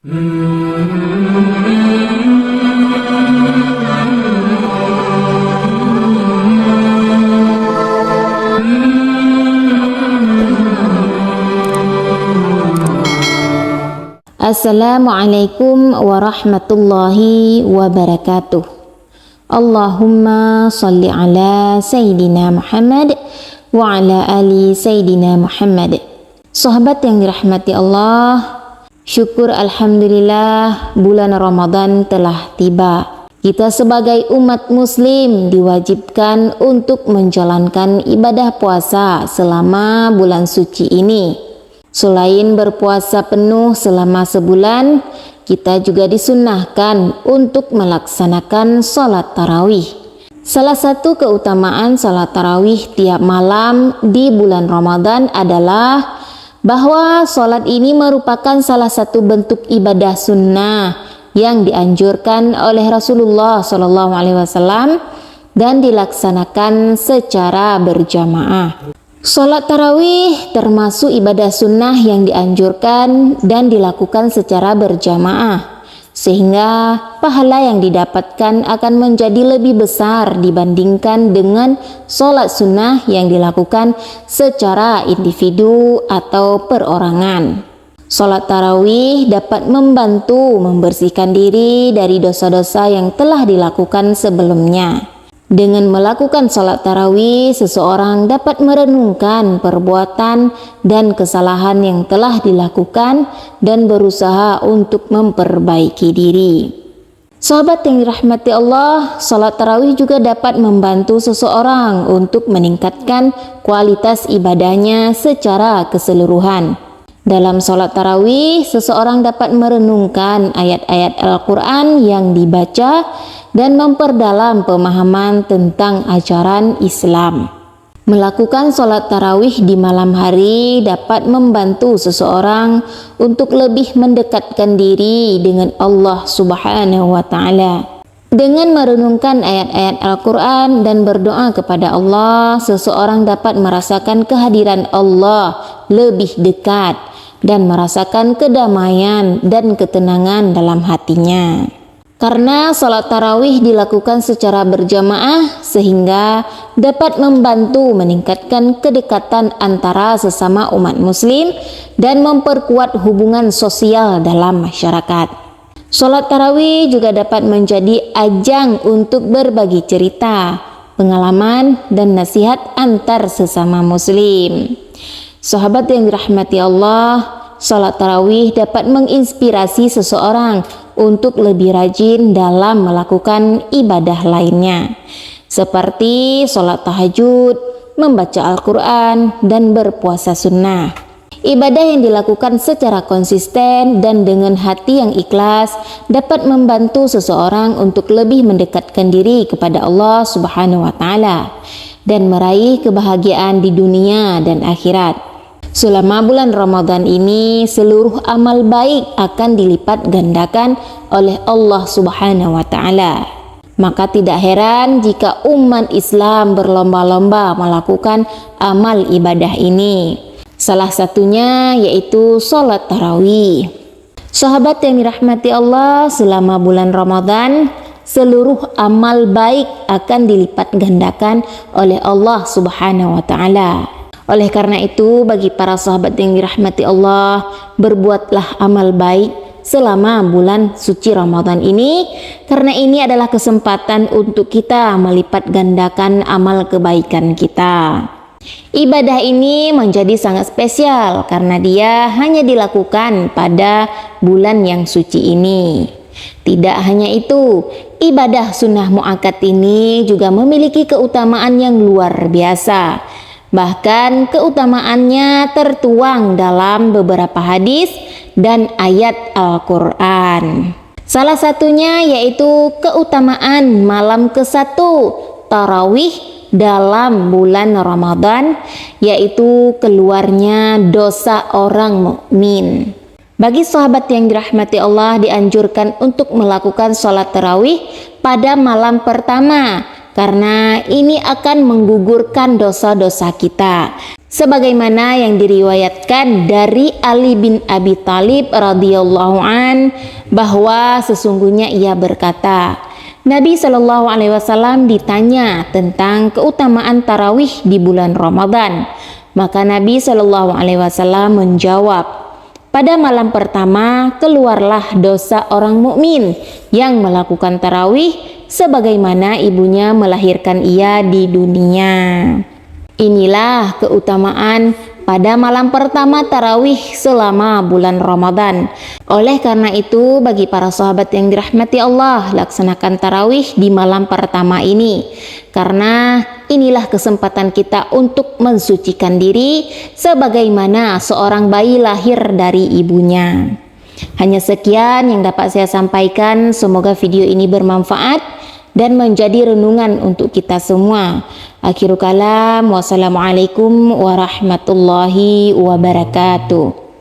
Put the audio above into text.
Assalamualaikum warahmatullahi wabarakatuh. Allahumma salli ala Sayyidina Muhammad wa ala ali Sayyidina Muhammad. Sahabat yang dirahmati Allah, syukur alhamdulillah bulan Ramadan telah tiba. Kita sebagai umat muslim diwajibkan untuk menjalankan ibadah puasa selama bulan suci ini. Selain berpuasa penuh selama sebulan, kita juga disunnahkan untuk melaksanakan sholat tarawih. Salah satu keutamaan sholat tarawih tiap malam di bulan Ramadan adalah bahwa sholat ini merupakan salah satu bentuk ibadah sunnah yang dianjurkan oleh Rasulullah SAW dan dilaksanakan secara berjamaah. Sholat tarawih termasuk ibadah sunnah yang dianjurkan dan dilakukan secara berjamaah, sehingga pahala yang didapatkan akan menjadi lebih besar dibandingkan dengan sholat sunnah yang dilakukan secara individu atau perorangan. Sholat tarawih dapat membantu membersihkan diri dari dosa-dosa yang telah dilakukan sebelumnya. Dengan melakukan sholat tarawih, seseorang dapat merenungkan perbuatan dan kesalahan yang telah dilakukan dan berusaha untuk memperbaiki diri. Sahabat yang dirahmati Allah, sholat tarawih juga dapat membantu seseorang untuk meningkatkan kualitas ibadahnya secara keseluruhan. Dalam sholat tarawih, seseorang dapat merenungkan ayat-ayat Al-Quran yang dibaca dan memperdalam pemahaman tentang ajaran Islam. Melakukan sholat tarawih di malam hari dapat membantu seseorang untuk lebih mendekatkan diri dengan Allah Subhanahu wa Ta'ala. Dengan merenungkan ayat-ayat Al-Quran dan berdoa kepada Allah, seseorang dapat merasakan kehadiran Allah lebih dekat dan merasakan kedamaian dan ketenangan dalam hatinya. Karena sholat tarawih dilakukan secara berjamaah, sehingga dapat membantu meningkatkan kedekatan antara sesama umat muslim dan memperkuat hubungan sosial dalam masyarakat. Sholat tarawih juga dapat menjadi ajang untuk berbagi cerita, pengalaman, dan nasihat antar sesama muslim. Sahabat yang dirahmati Allah, sholat tarawih dapat menginspirasi seseorang untuk lebih rajin dalam melakukan ibadah lainnya, seperti sholat tahajud, membaca Al-Quran, dan berpuasa sunnah. Ibadah yang dilakukan secara konsisten dan dengan hati yang ikhlas dapat membantu seseorang untuk lebih mendekatkan diri kepada Allah Subhanahu wa Ta'ala dan meraih kebahagiaan di dunia dan akhirat. Selama bulan Ramadan ini, seluruh amal baik akan dilipat gandakan oleh Allah Subhanahu wa Ta'ala. Maka tidak heran jika umat Islam berlomba-lomba melakukan amal ibadah ini. Salah satunya yaitu sholat tarawih. Sahabat yang dirahmati Allah, selama bulan Ramadan, seluruh amal baik akan dilipat gandakan oleh Allah Subhanahu wa Ta'ala. Oleh karena itu, bagi para sahabat yang dirahmati Allah, berbuatlah amal baik selama bulan suci Ramadan ini, karena ini adalah kesempatan untuk kita melipat gandakan amal kebaikan kita. Ibadah ini menjadi sangat spesial karena dia hanya dilakukan pada bulan yang suci ini. Tidak hanya itu, ibadah sunnah muakkad ini juga memiliki keutamaan yang luar biasa. Bahkan keutamaannya tertuang dalam beberapa hadis dan ayat Al-Quran. Salah satunya yaitu keutamaan malam ke-1 tarawih dalam bulan Ramadan, yaitu keluarnya dosa orang mukmin. Bagi sahabat yang dirahmati Allah, dianjurkan untuk melakukan sholat tarawih pada malam pertama karena ini akan menggugurkan dosa-dosa kita. Sebagaimana yang diriwayatkan dari Ali bin Abi Thalib radhiyallahu an bahwa sesungguhnya ia berkata, Nabi Shallallahu alaihi wasallam ditanya tentang keutamaan tarawih di bulan Ramadan. Maka Nabi Shallallahu alaihi wasallam menjawab, pada malam pertama keluarlah dosa orang mukmin yang melakukan tarawih sebagaimana ibunya melahirkan ia di dunia. Inilah keutamaan pada malam pertama tarawih selama bulan Ramadan. Oleh karena itu, bagi para sahabat yang dirahmati Allah, laksanakan tarawih di malam pertama ini, karena inilah kesempatan kita untuk mensucikan diri sebagaimana seorang bayi lahir dari ibunya. Hanya sekian yang dapat saya sampaikan. Semoga video ini bermanfaat dan menjadi renungan untuk kita semua. Akhirul kalam, wassalamualaikum warahmatullahi wabarakatuh.